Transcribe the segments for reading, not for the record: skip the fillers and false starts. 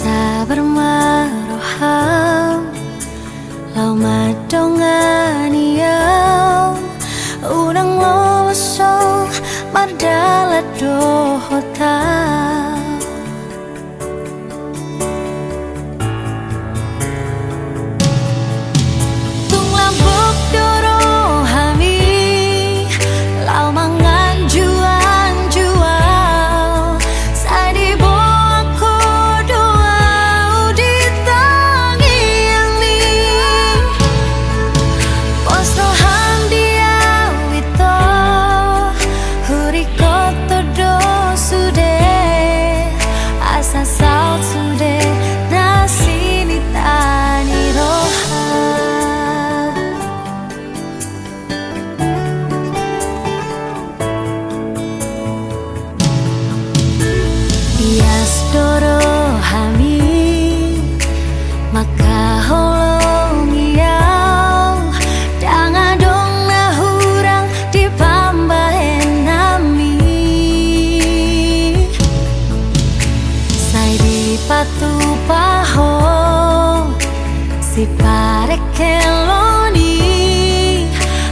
sabar maroham lau madongani yau unang lo so mardala dohota tung lambok doro hami lau mangan juan jual sadi bo aku doa di tangi yang ni pos roham dia wito huri koto do sude asa saut sude nasi ni tani roham Bias doro hami maka holong iau danga dong nahurang di pambahen nami sai di patu paho si pare keloni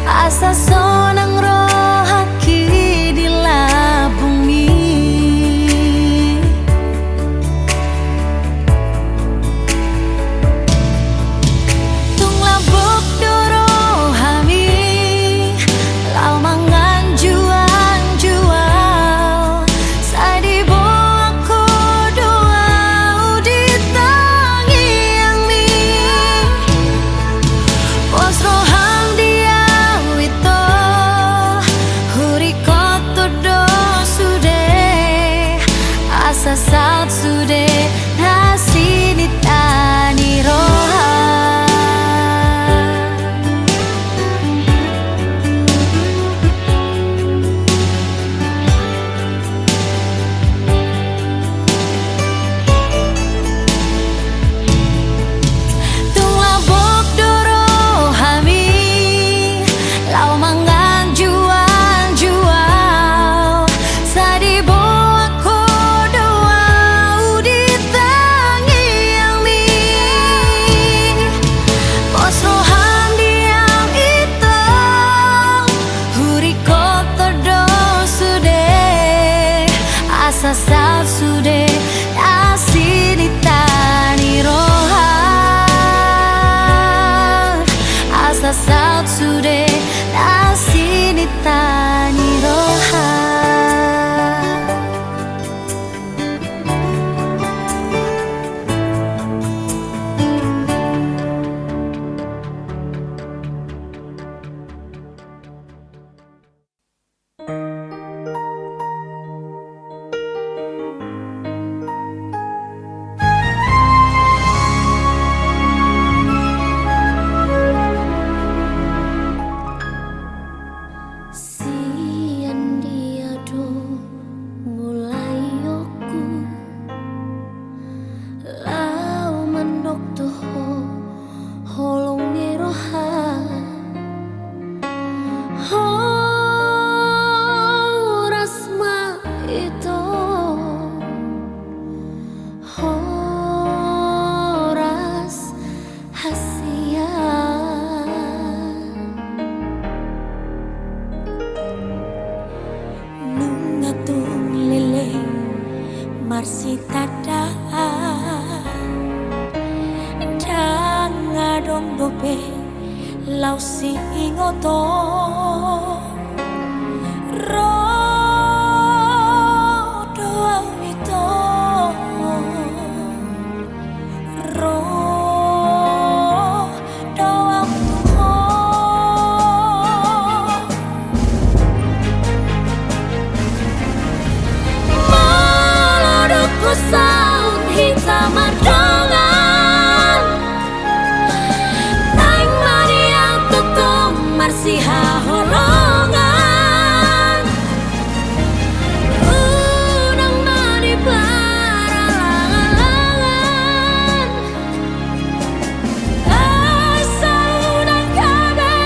asa sonang rohaki di labumi tung lambok doro hami lau mangan juan jual sadi bo aku doa di tangi yang ni pos roham dia wito huri koto do sude asa saut sude nasi ni tani roham tung lambok doro hami lau mangan juan jual sadi bo aku doa di tangi yang ni pos roham diam itu huri koto do sude asa saut sude nasi di tani roham asa saut sude nasi di tani roham Sian dia do mulai yoku lau mandok toho holong ni roha rasma itu horas hasia nungatung lele marsi tada danga dong dobe lau si ingoto ro doa wito ro doa tuho malodokku saut hitam ardongan tang mariang tutum marsi haholongan unang mani paralangan asa unang kabe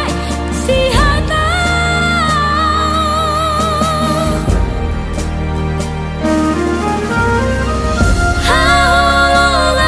si hata haholongan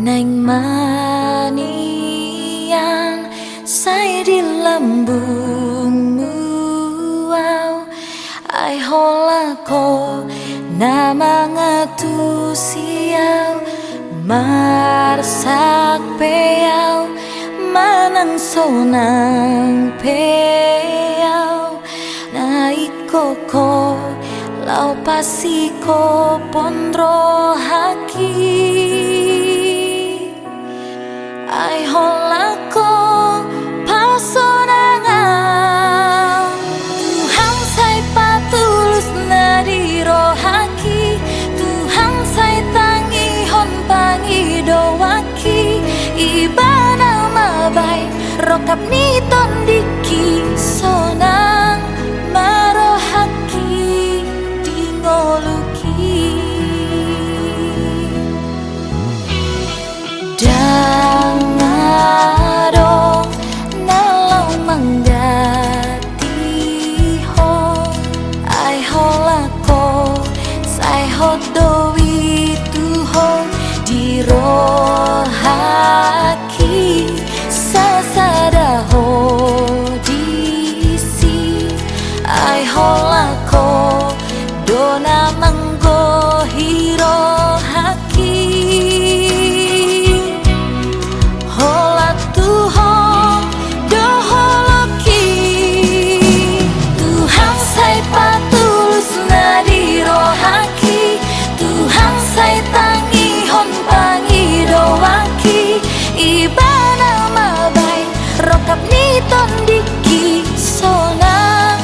Neng manian say di lambungmu, ai hola ko nama ngatu siau marsak peyau manang sonang peyau naiko ko lau pasiko pondro haki ai hola ko pasonangan Tuhan say patulus nadi rohaki Tuhan say tangi hon pangi doaki ibana mabay rokap ni tondiki sonang marohaki dingoluki Dangadong nalau manggati ho ai holako sai hodowi tuho di rohaki sasada ho disi ai holako dona manggo hiro haki hola tuho doholoki Tuhan say patulus nadi rohaki Tuhan say tangi hon pangi doaki ibana mabay rokap ni tondiki sonang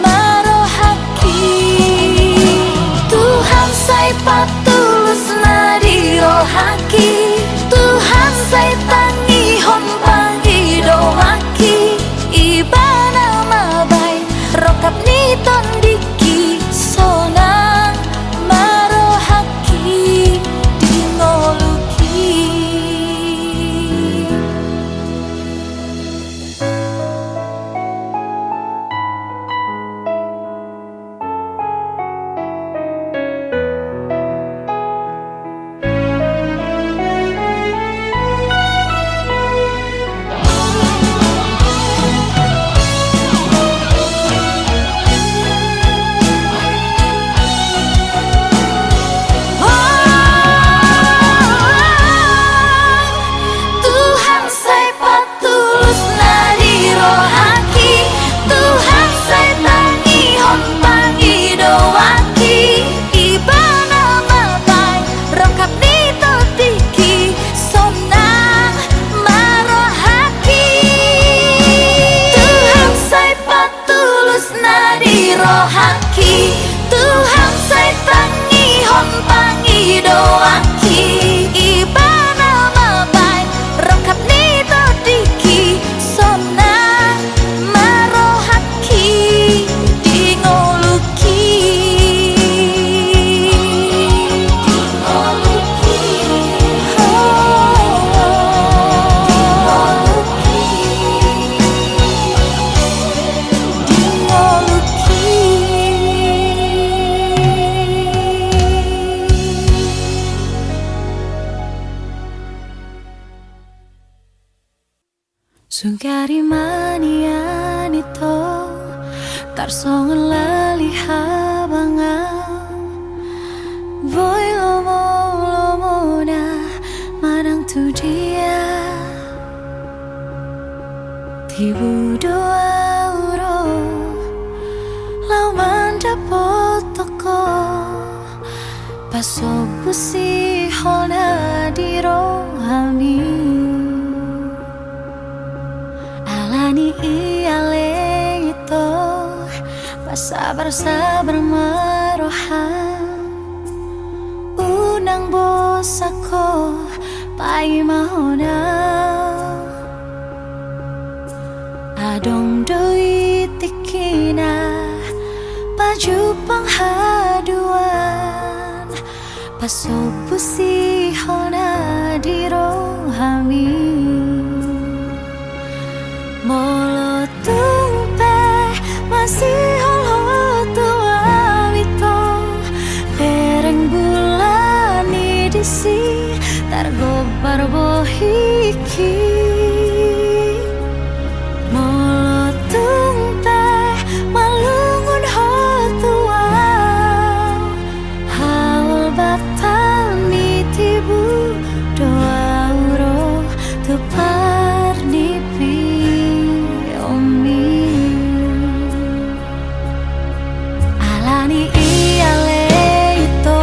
marohaki Tuhan say patulus nadi rohaki Tuhan say tangi hon pangi doaki ibana mabay rokap ni tondiki sonang marohaki dingoluki Tuhan say patulus nadi rohaki Tuhan say tangi hon pangi doaki ibana mabay rokap ni tondiki sonang marohaki Tuhan say patulus nadi rohaki Tuhan say tangi hon pangi doaki ibana mabay rokap ni tondiki sonang marohaki dingoluki Sungkari manian itu tarsongan lali habangan Boy lomo na manang tu dia Tibu doa uro lau manda potoko Paso pusi hona di rohami Alani iale itu sabar-sabar marohan Unang bosako pai mahona Adong doi tikina Paju panghaduan Paso pusi hona di rohami Molo tumpe masih holo tua wito Pereng bulan di disi targo parbohiki molotung teh malungun hotuau haul batal mitibu doa uroh tupar nipi omi alani iale itu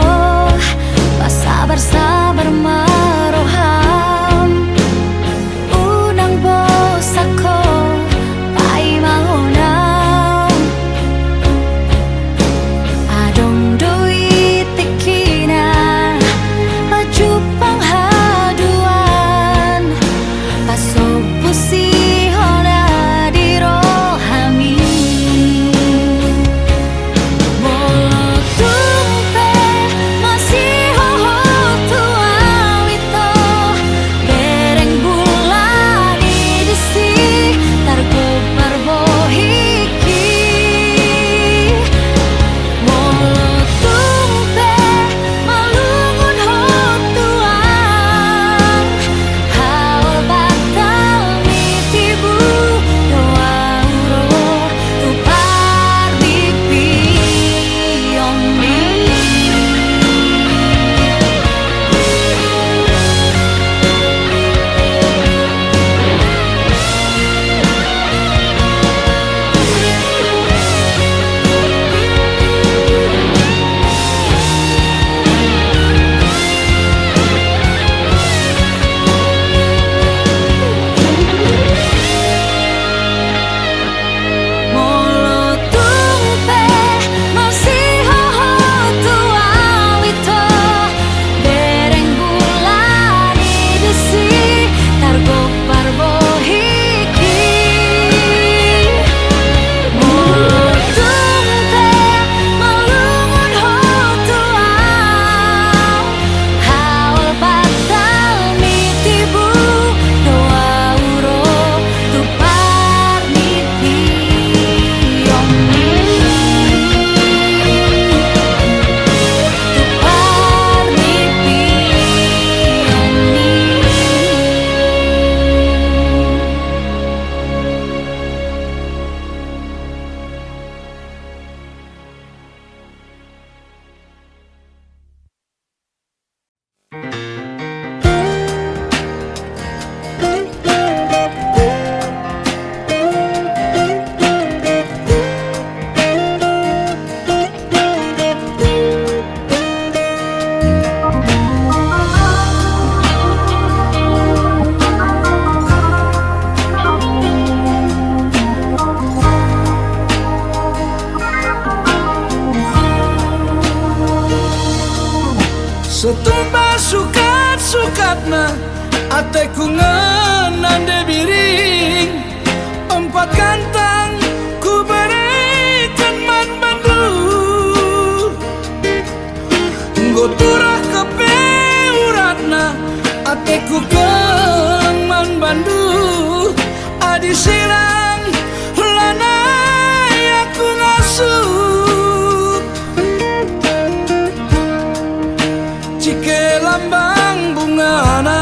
sabar-sabar maroham unang bosako pai mahonam adong doi tikina baju panghaduan pasopusi hona di rohami Setumba sukat-sukatna ateku ngenande biring empat kantang ku berikan man bandu nggoturah kepeuratna ateku keng man bandu adi silang lana aku ngasuh lambang bungana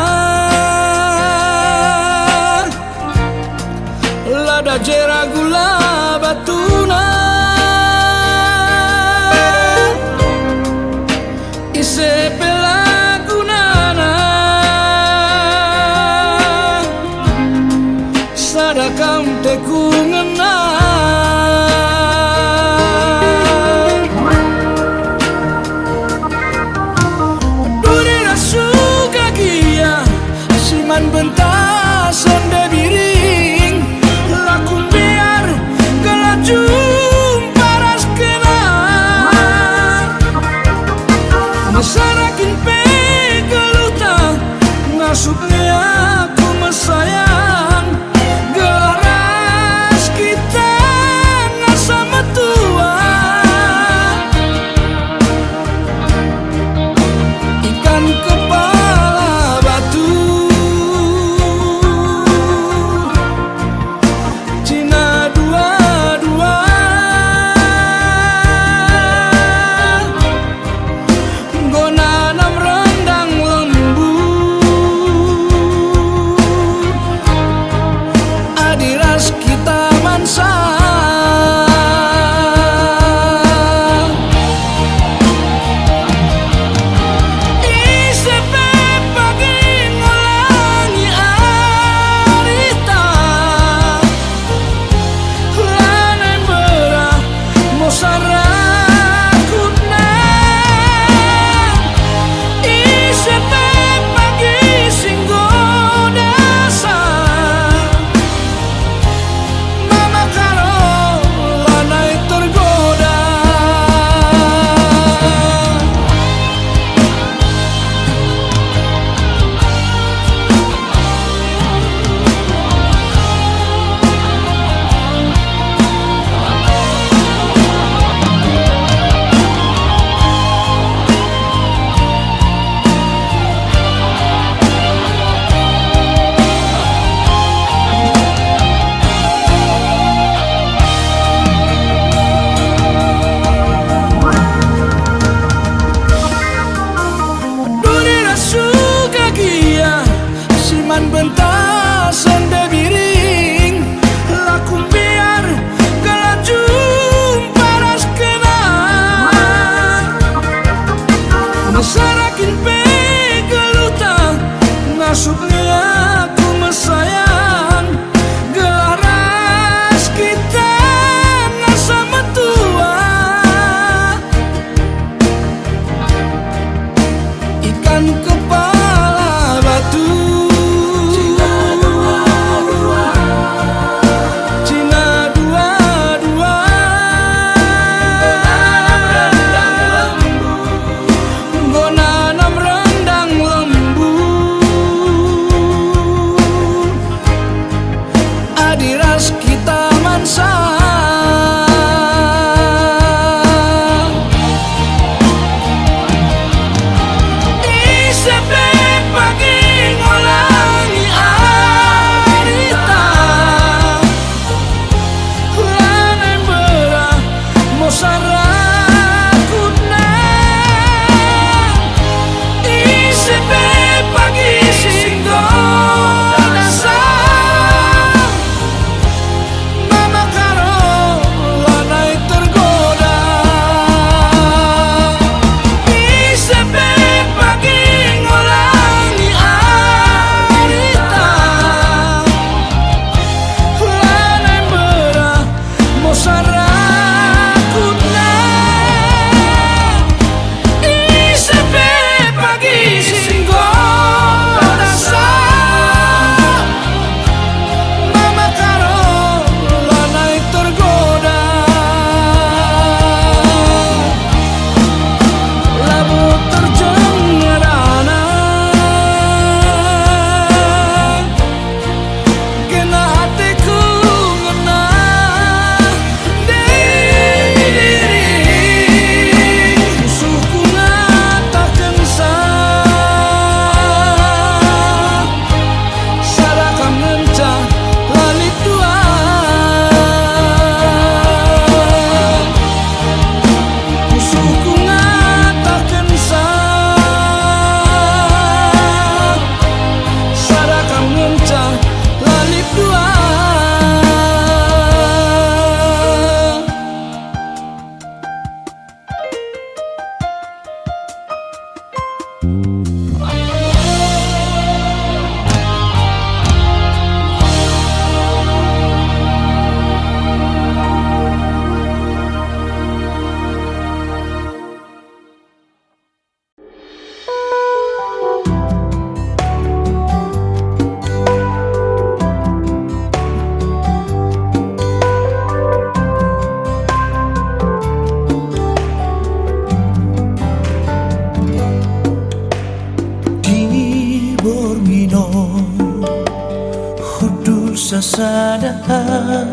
sadar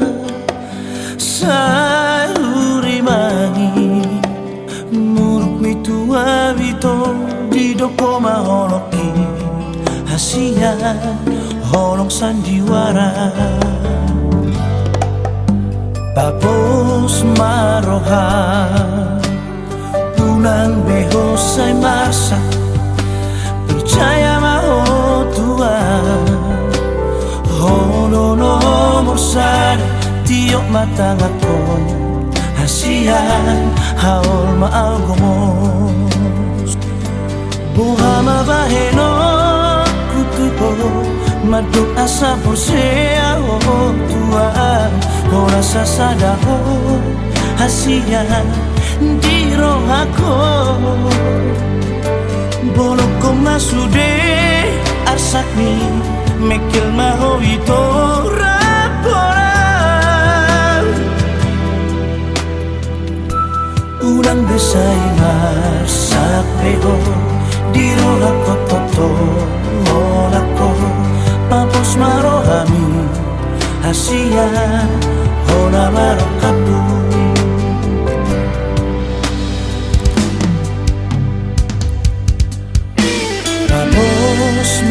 saurimani muruk mitua bito di doko maholoki hasian holong sandiwara papos maroha punang behosai masa percaya mau Tuhan Hono nomor sada tiok mata ngako hasian haul maalgomos buhama baheno kutuho maduk asa porsea oh Tuhan ora sasada oh hasian di rohako boloko masude arsakni mekil maho ito raporan ulang besay marsak peo di rohako toto olako papos marohami hasian hona marokapu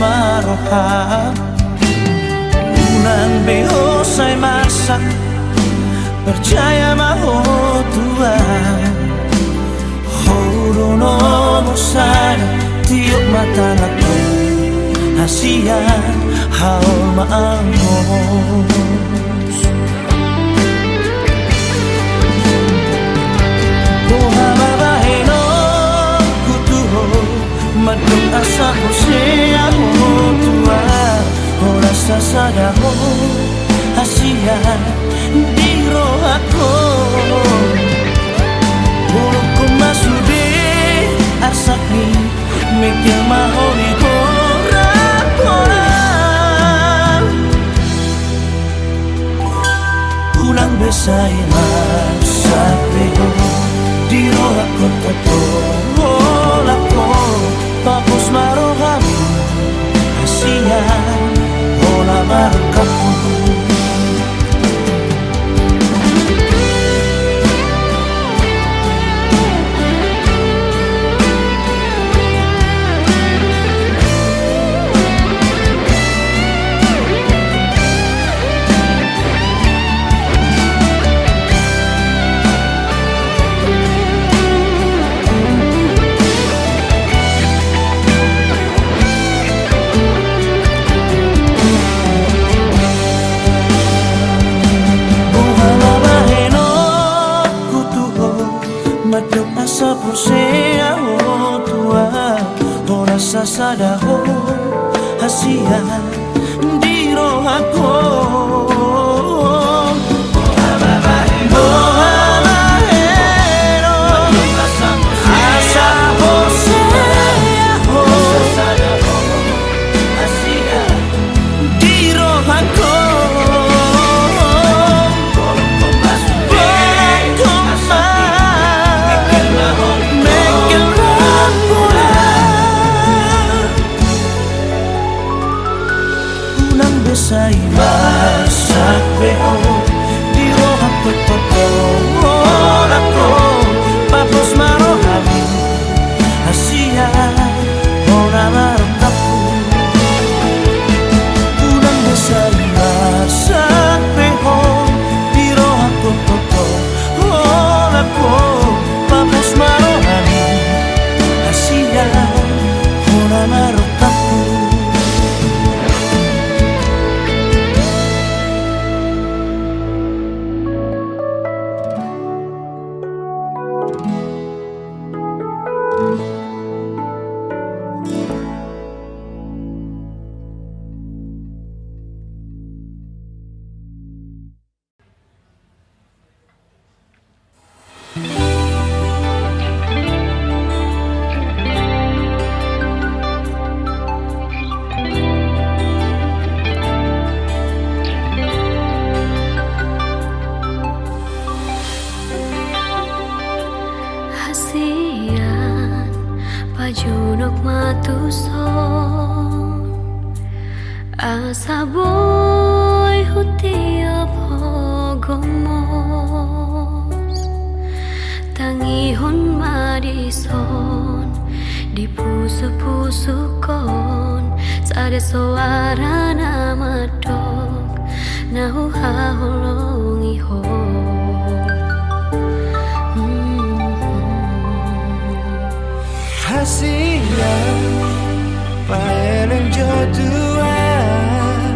maroha unang behosay masak percaya maho Tuhan horono mosada tiok mata nako hasian haul maangos buhama baheno kutuho madung asa hosea oh Tuhan ora sasada oh hasian di rohako boloko masude arsakni mekil mahoni korakoran ulang besay masak peo di rohako toto olako papos marohami hasian hola markapu maduk asa porsea oh Tuhan ora sasada oh hasian di rohako besay masak peo di rohako toto olako papos marohami hasian hona marokapu ulang besay masak peo di rohako toto olako papos marohami hasian hona marokapu Pajunok matuson asa boy huti komos tangihon madison di pusu-pusukon sade suara nama dok nahu haholongi ho hasilnya paling jodohan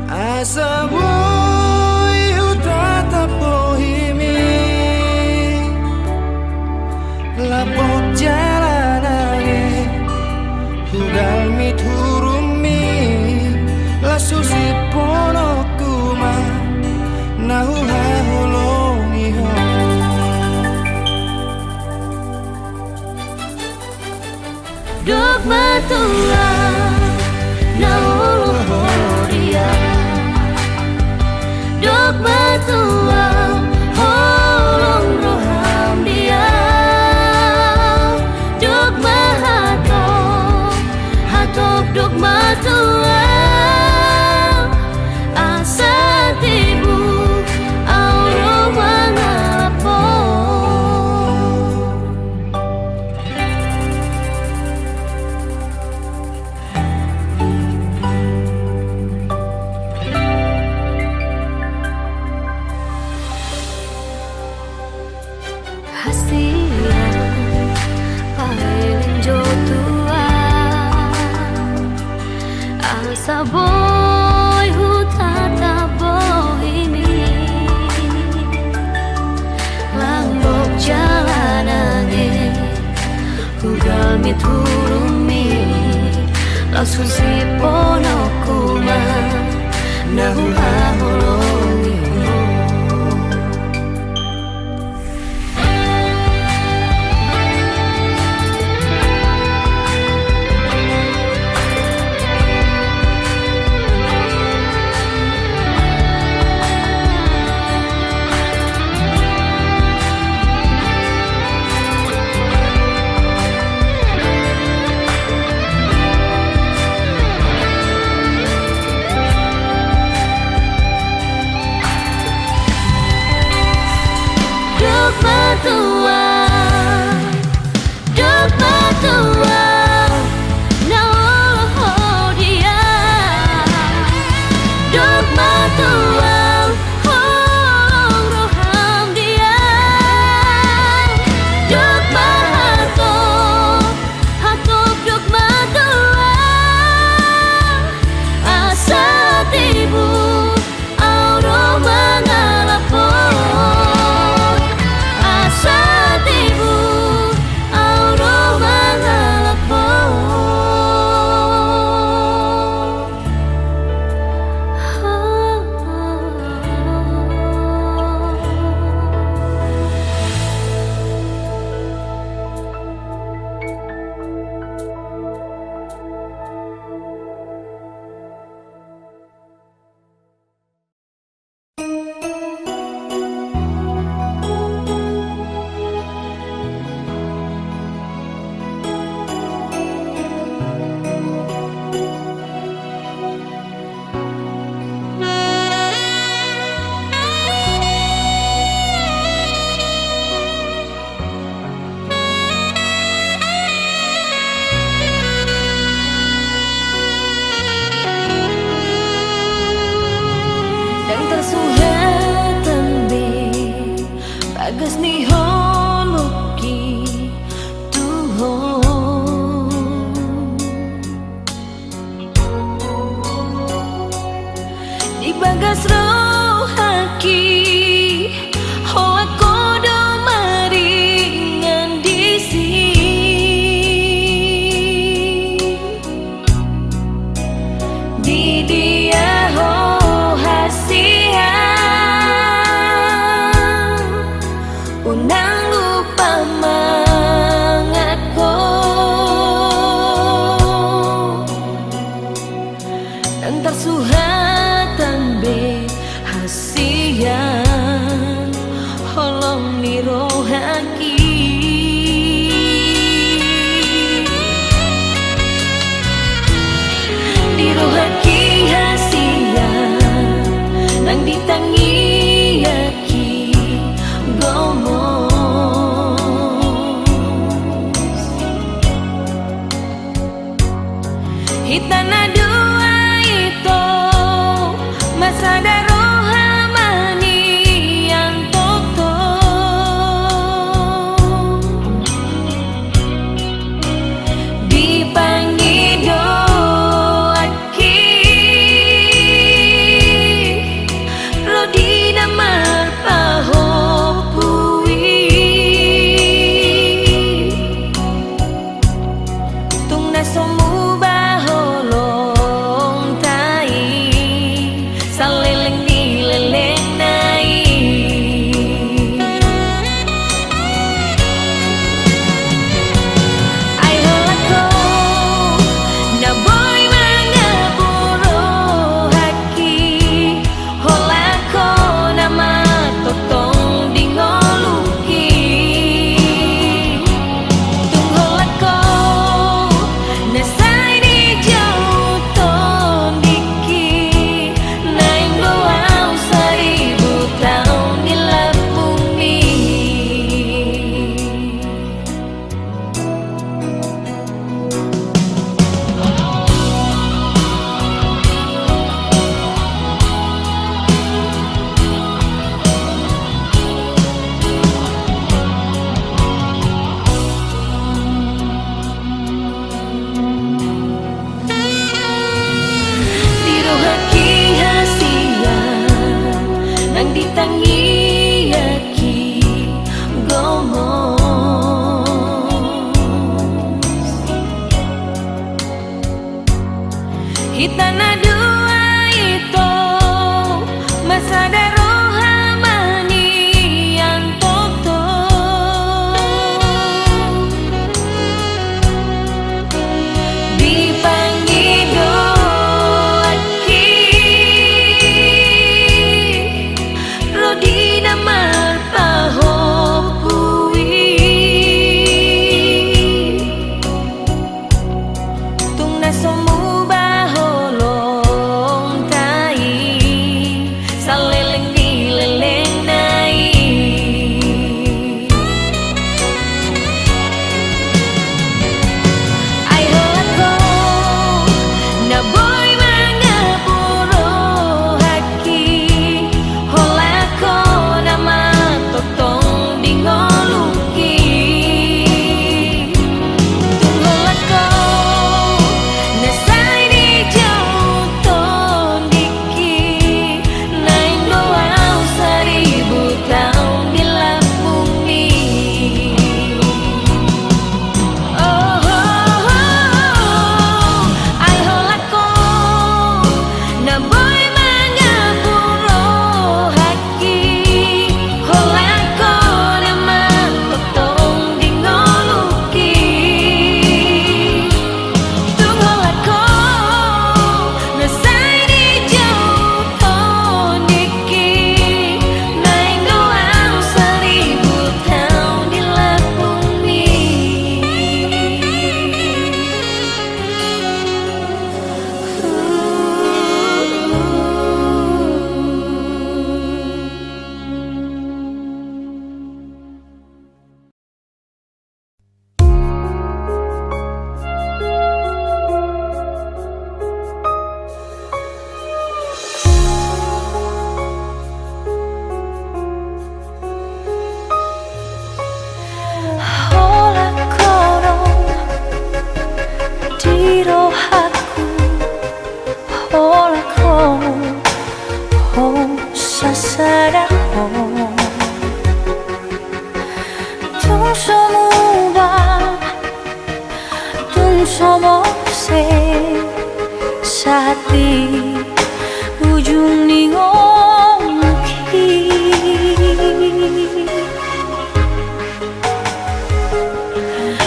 asa boy utata pohimi lapot jalanane hudal miturumi lasusi ponokuma nahu haholongi ho dok matua nahu dia dok matua holong roham dia dok mahatok dok matua asa tibu auro mangapo hasilnya paling jodohan asa boy hutata boy ini lambok jalanane hugal miturumi langsung si ponokuma nahu haholongi dok matua nahu dia dok matua holong roham dia dok hatok dok matua asa tibu auro mangalapon bagas ni holoki tuhon di bagas rohaki hoa kodo maringan disi di dia ho unang lupa mangatko dan tersuhatan be hasian holong ni rohaki di rohaki hasian nang ditangi hati ujung ningoki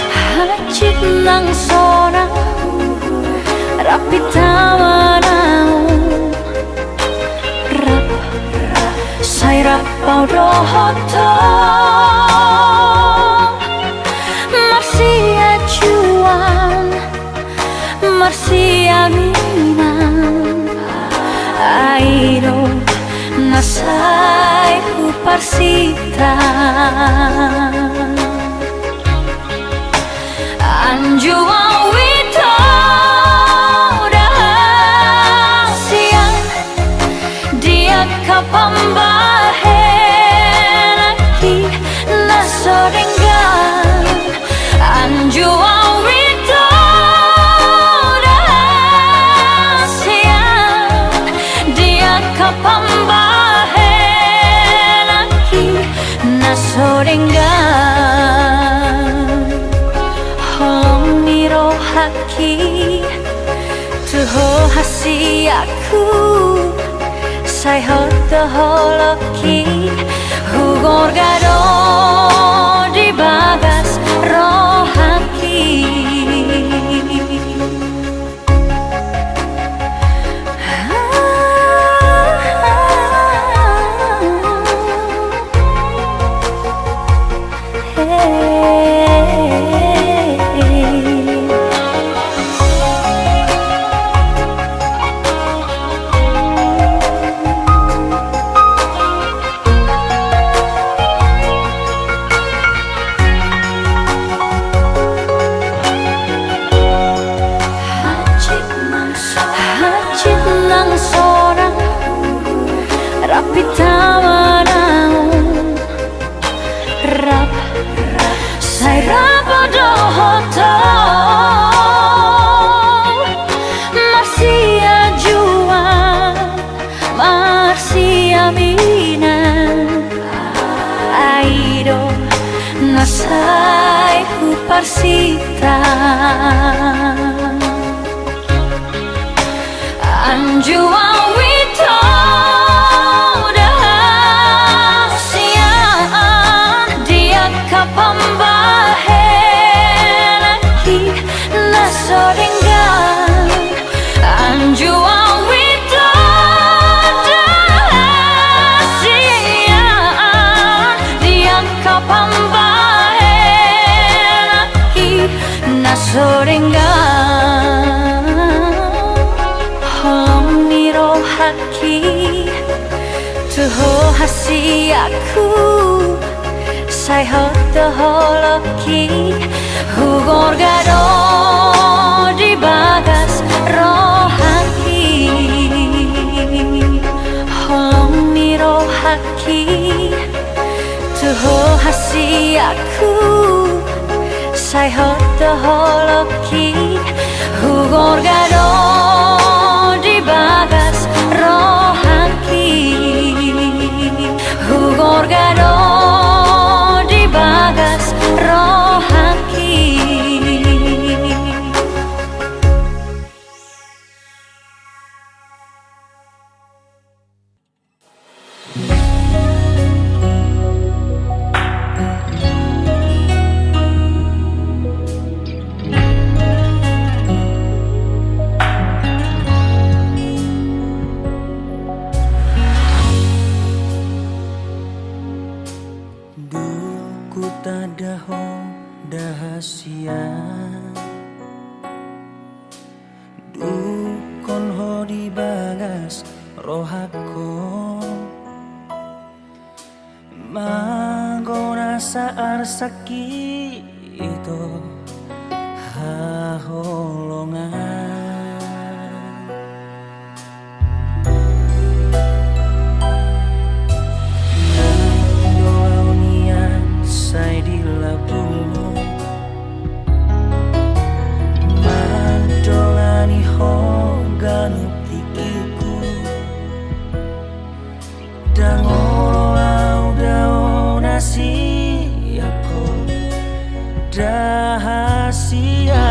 hajit nang sorang rapi tawanau rap say rap pau rohoto marsia cuan marsia minang airo nasai ku parsita anju awito rahasia dia kapambahen aki nasorengan anju awito rahasia dia kapambahen aki nasorengan holong niro haki tuho hasi aku say hoto holoki hugor gado di bagas rohaki hajit nang sorang rapi tawanau rap say rapodo hoto marsia juan marsia minang airo nasai ku parsita anju awito rahasia dia kapambahen aki nasorengan anju awito rahasia dia kapambahen aki nasorengan holong niro haki tuho hasi aku say hoto holoki hugor gado di bagas rohaki holong niro haki tuho hasi aku say hoto holoki hugor gado di bagas rohaki hugor gado di bagas rohaki Duku tadaho dahasia dukon ho di bagas rohako magona saar sakit itu haholongan say di labungmu madolani hoganu tikiku dangolo au dao nasi aku dahasia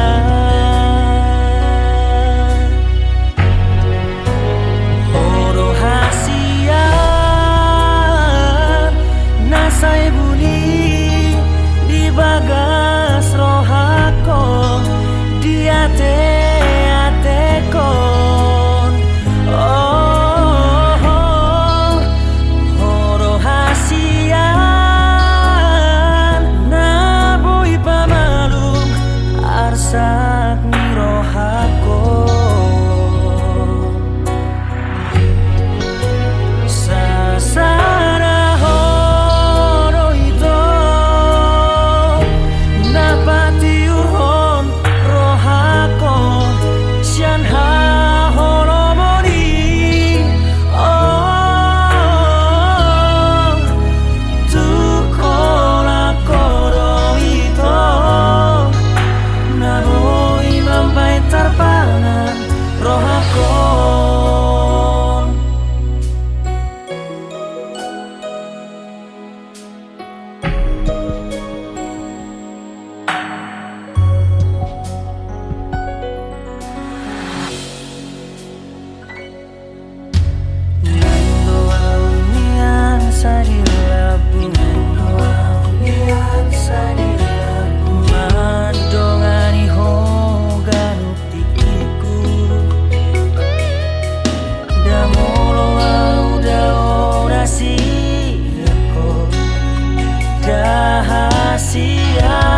rahasia.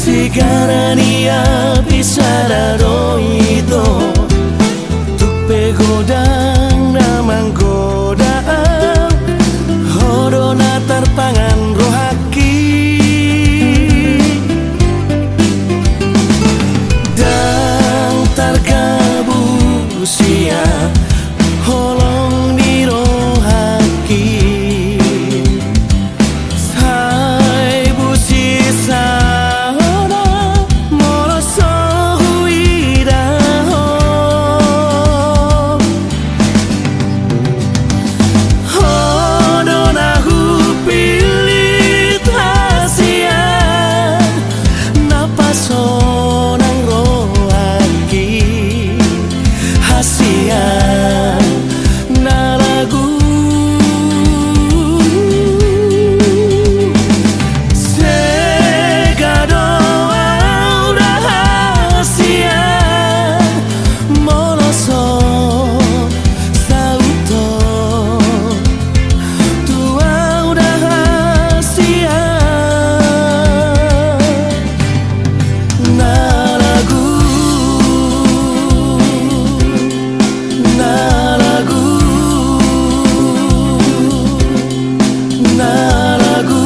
Sekarang dia bisa busia holong niro haki sai busi sana moroso huida hono na hupili tasia napasonang rohaki hasia naragu segado udah hasia moloso sauto tua udah hasia naragu naragu naragu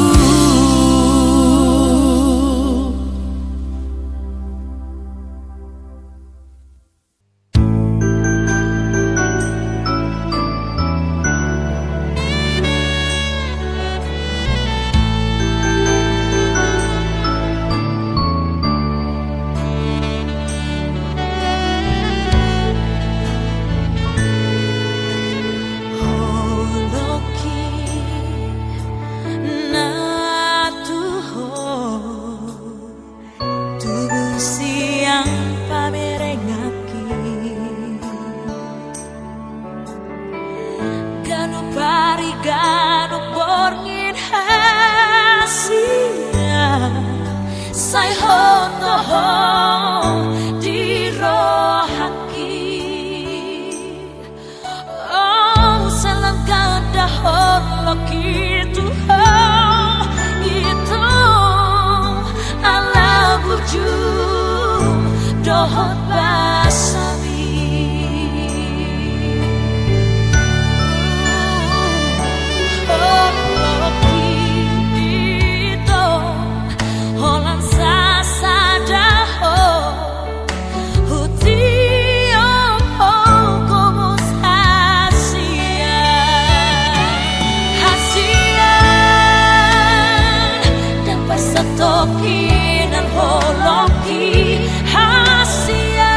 Holoki na tubuh siang pamerengaki ganu pari ganu borngin hasia sai hono di rohaki oh salam kada holoki Tuhan itu ala bujum dohot basami holoki itu holang sasada hutiom komus hasia dan pasatoki dan holoki hasia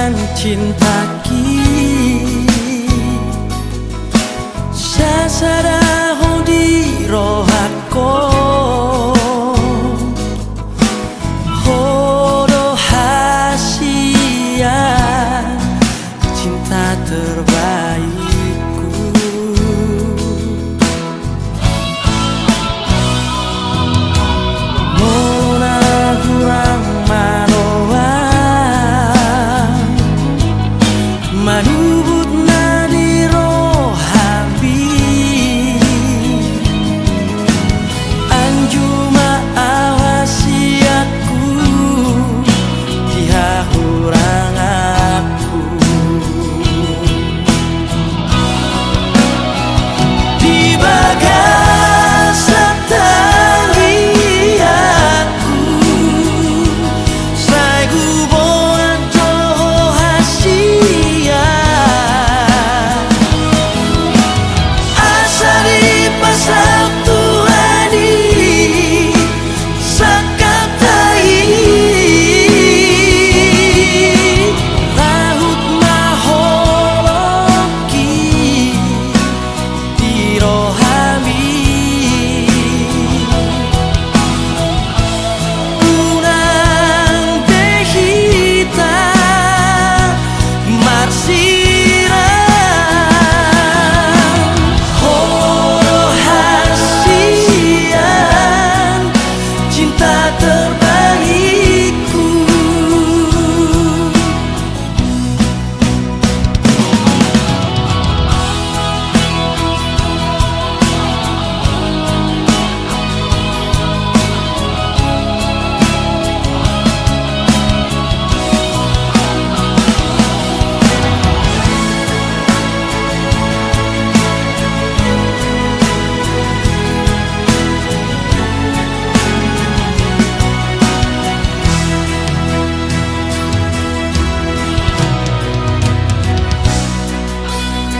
dengan cinta Sasaraho di rohatko Hodo hasia cinta terbaikku Mona kurang maroa Manubut nadi rohabi Anjuma awasi aku Dia kurang aku Di bagas tangi aku Sai guboan toho hasia Asa di pasal Tuhani Sakatai Lahut maholoki Dirohami Unang dehita Marsira Horo hasian Cinta terbaikku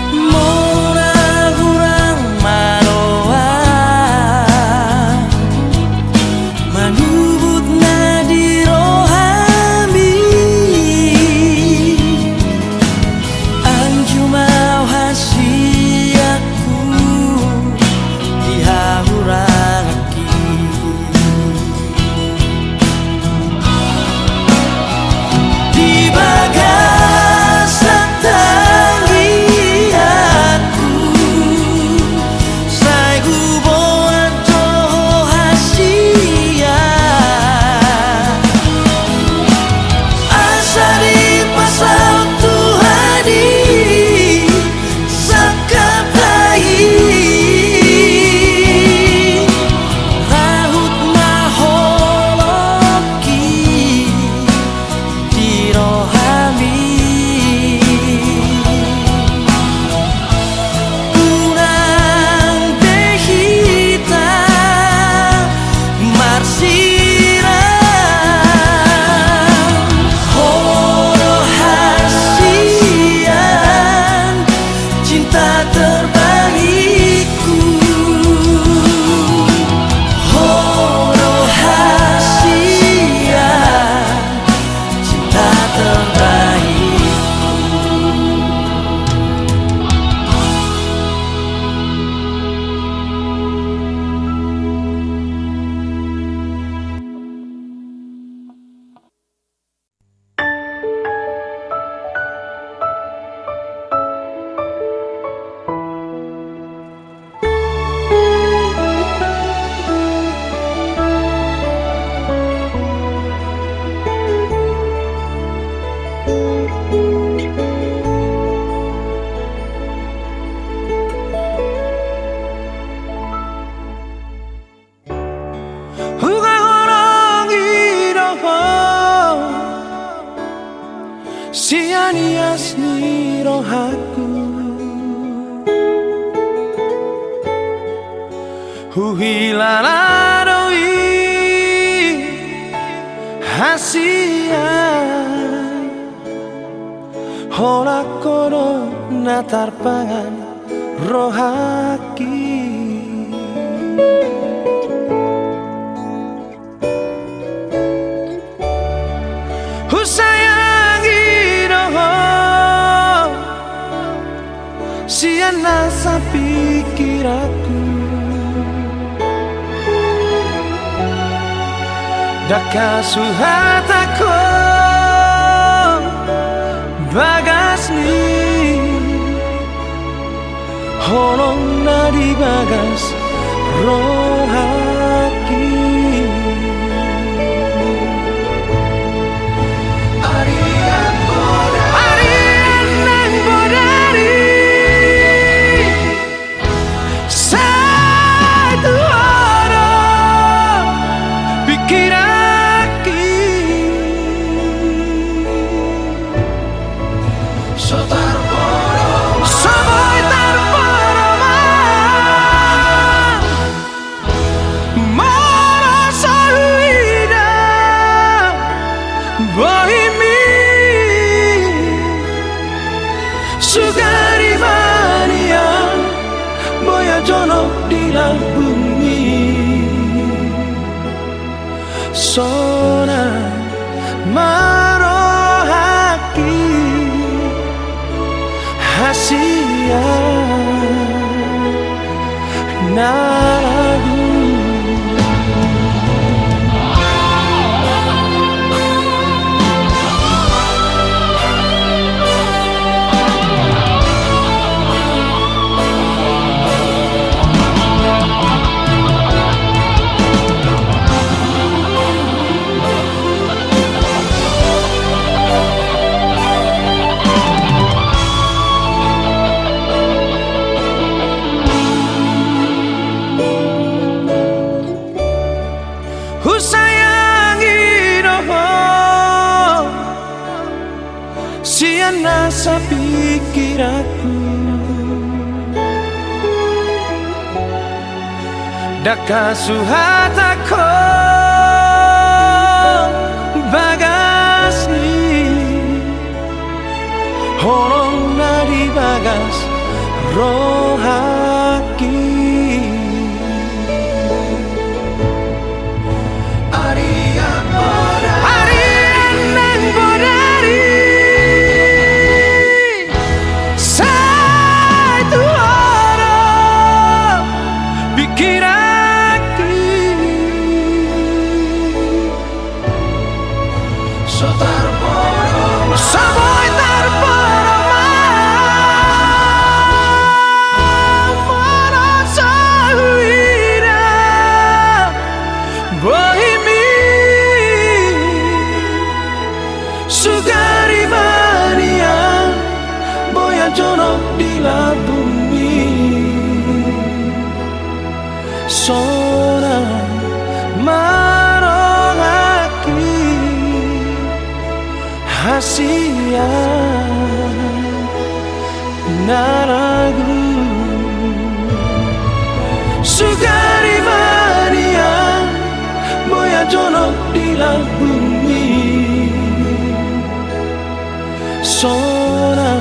Mona kurang maroa Manubut nadi rohami Anjumau hasiaku Dihahuraki Di bagas tangi aku Sai guboan toho hasia Asa di pasal Tuhani Sakatai Lahut maholoki Dirohami Unang dehita Marsira Horo hasian Cinta terbaikku Horo hasian Cinta terbaikku Huga horong iroho Sianias ni rohaku Huhilaladoi hasia Hora kono natarpangan rohaki Husayangi roho Dakasuhatako bagasni Holong nadi bagas rohaki Arian bodari Satu orang pikiraki Sotar poro Soboy tar poro Moro solida Bohimi Sugari mania Boya jono di bumi Sona marohaki Hasia naragu Husayangi roho Siana sa pikiraku Dakasuhatako bagasni Holong nadi bagas rohaki Saboy tar poro Moro solida Bohimi Sugari mania Boya jono di bumi Sona marohaki Hasia naragu Sugari mania Boya jono di bumi Sona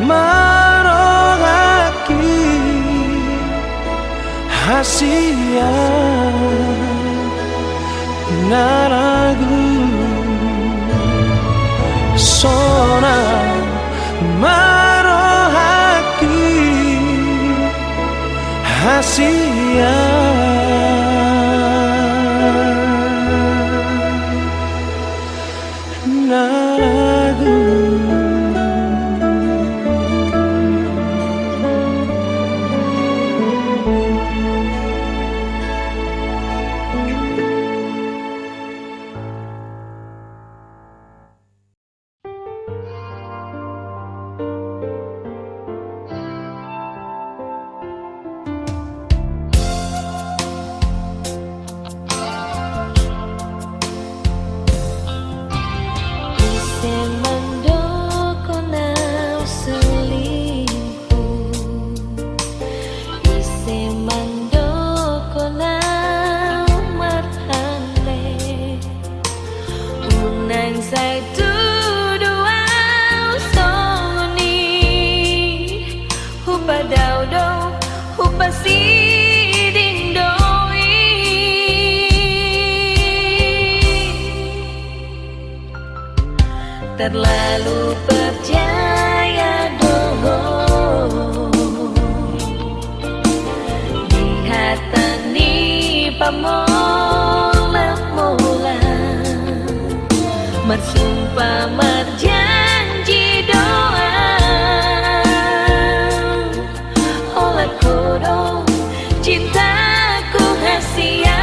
marohaki Hasia naragu Sona marohaki Hasia naragu terlalu percaya dohong di hatani pamola-mola bersumpah berjanji doa oleh kodok cintaku rahasia.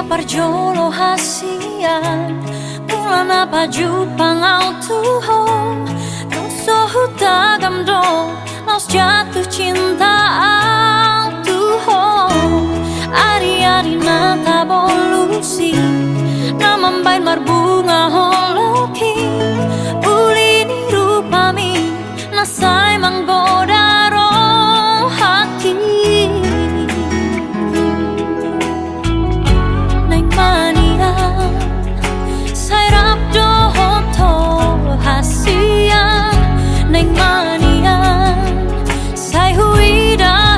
Parjolo hasian bulan apa jupang au tuho nung sohu tagam do naus jatuh cinta au tuho ari-ari nata bolusi namambain marbunga holoki ulini rupami nasai manggoda roh hati Neng mania, say huida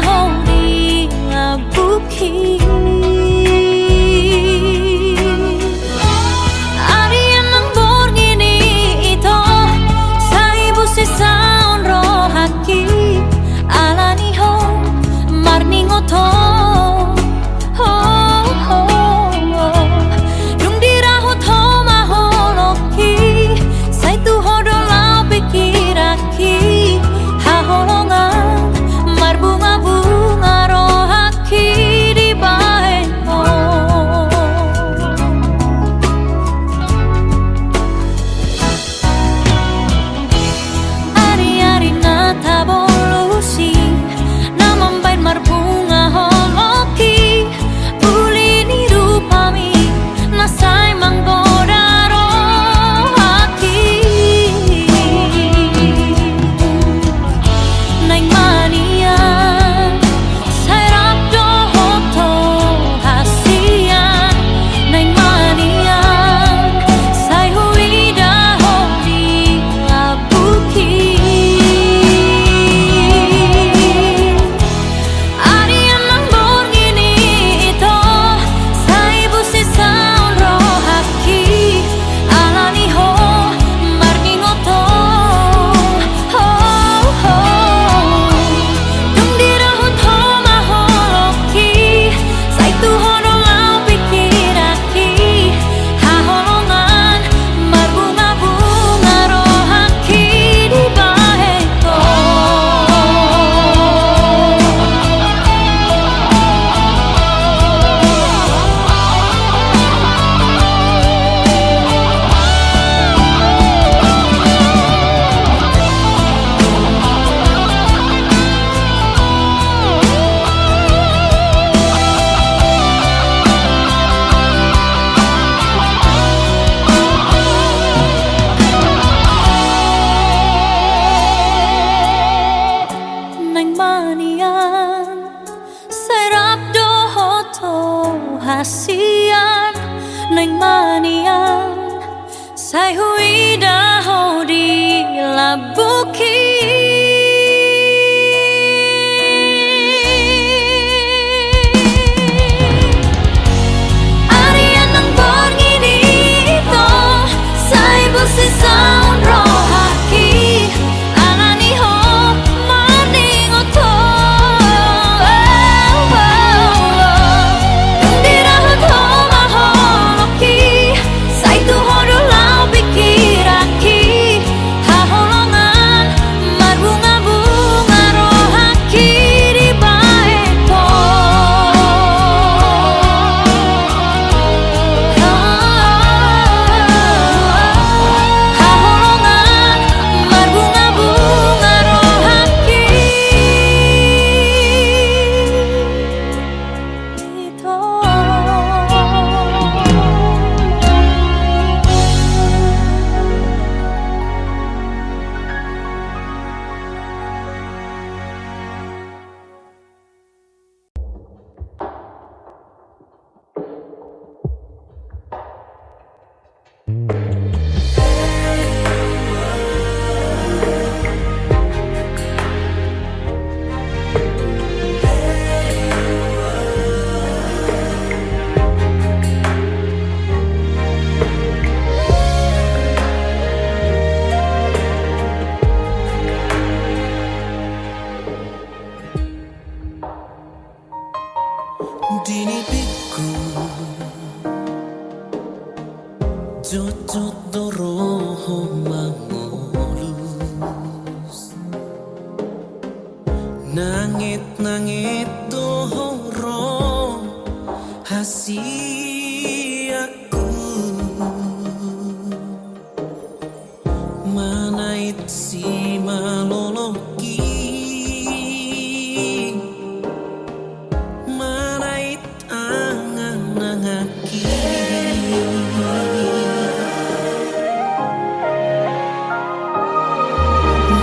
hasian neng manian sai hui da ho di labuki Arian nang borngi dito sai busi sound rohaki anani ho maning oto dirahut ho maholoki sai tu hodo lau pikiraki haholongan marbunga-bunga rohaki di baeto haholongan marbunga-bunga rohaki itu Dini piku Jojot doroho mangolus Nangit-nangit dohoro hasiaku Manait si maloloki Manait angan-angaki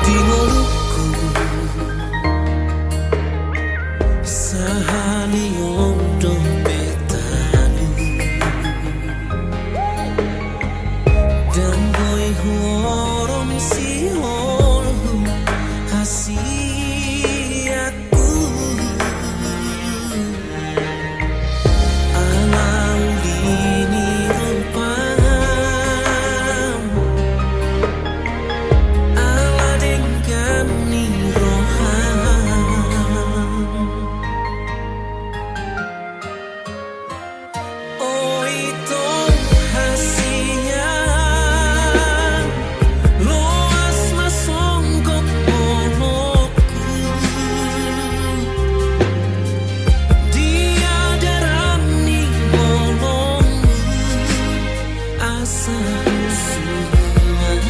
Di ngoluku Sahaliong dompetanu Dan boy huorom si holhu hasiaku Alam dini rupam Ala dengan ni roham Oh itu hasian Loas masongkot ponoku Dia darani bolongmu Asa usulan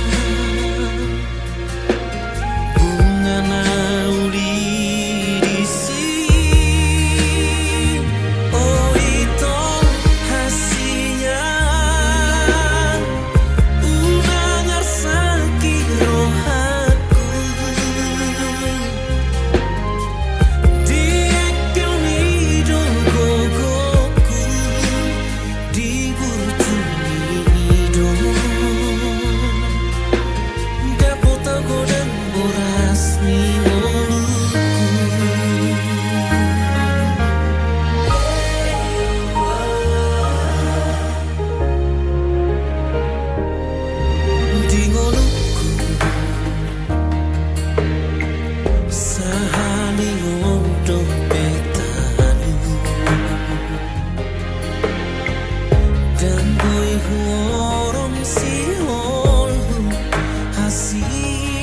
Bunga nauli di sini Oh itu hasian Unang arsaki rohaku Diekil nido gogoku Di burju nido Dapot aku dan boras ni moluku Di ngoluku Sahaliong dompetanu Dan boy huorom si holhu hasiaku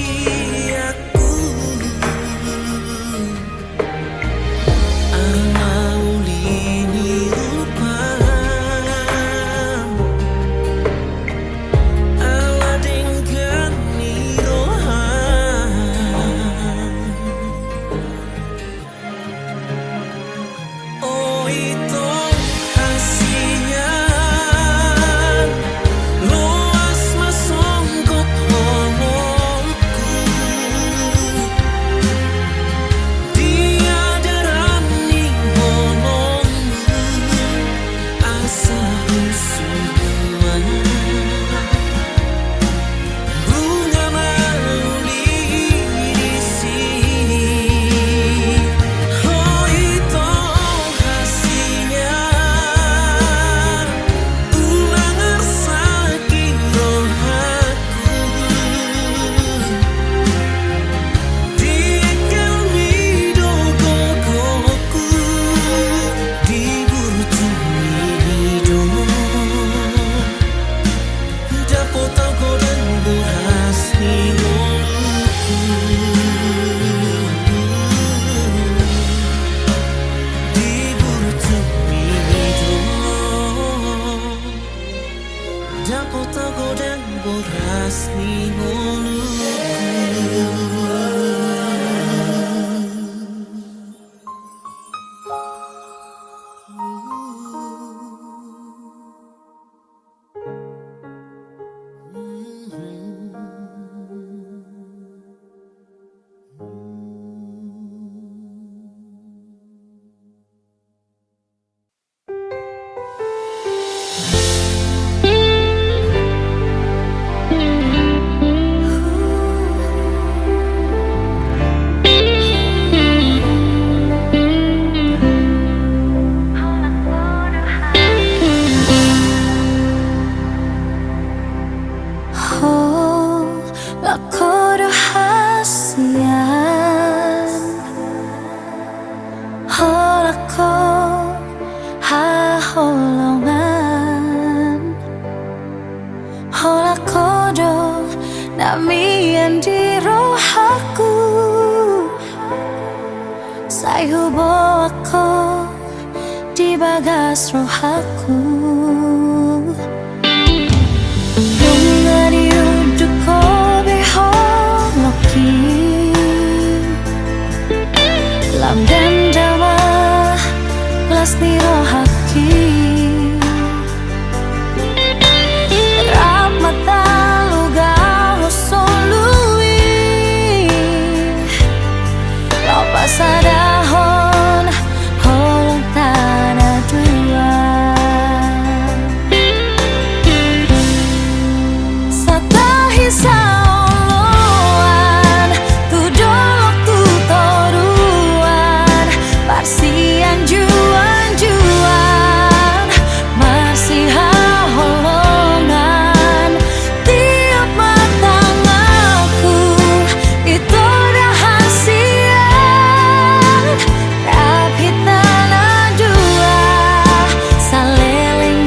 bawa ko di bagas roh aku. Bunga di uduk ko beholoki lam dandama las ni roh haki. Rap mata luga hosolui lau pasadahon holong tanah dua. Satahi saoloan tu dolok tu toruan parsian juan-juan masih holongan tiap matang aku itu rahasia rapi tanah dua saleleng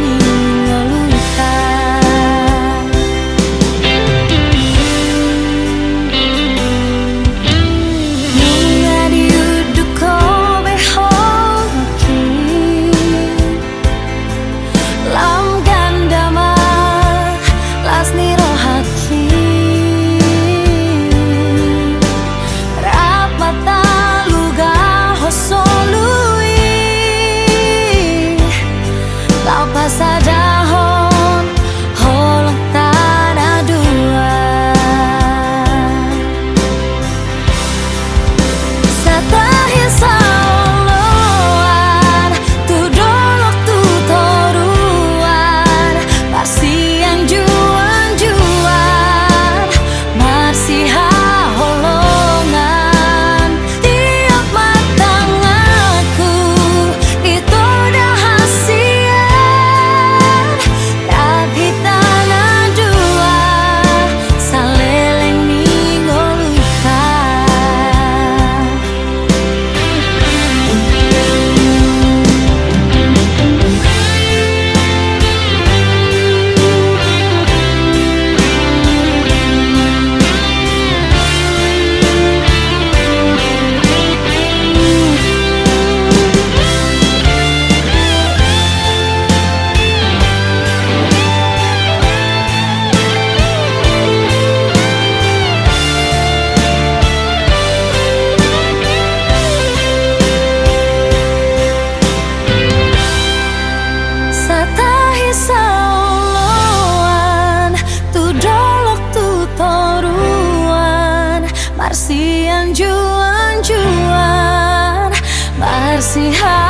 ngolukan. Bunga di uduk ko beholoki lam gandama las ni roh haki. Rap mata luga hosolui lau pasadahon holong tanah dua. Satahi saoloan tu dolok tu toruan parsian juan-juan masih holongan tiap matang aku itu rahasian rapi tanah dua saleleng ningolukan. Satahi saoloan tu dolok tu toruan marsian juan-juan marsiha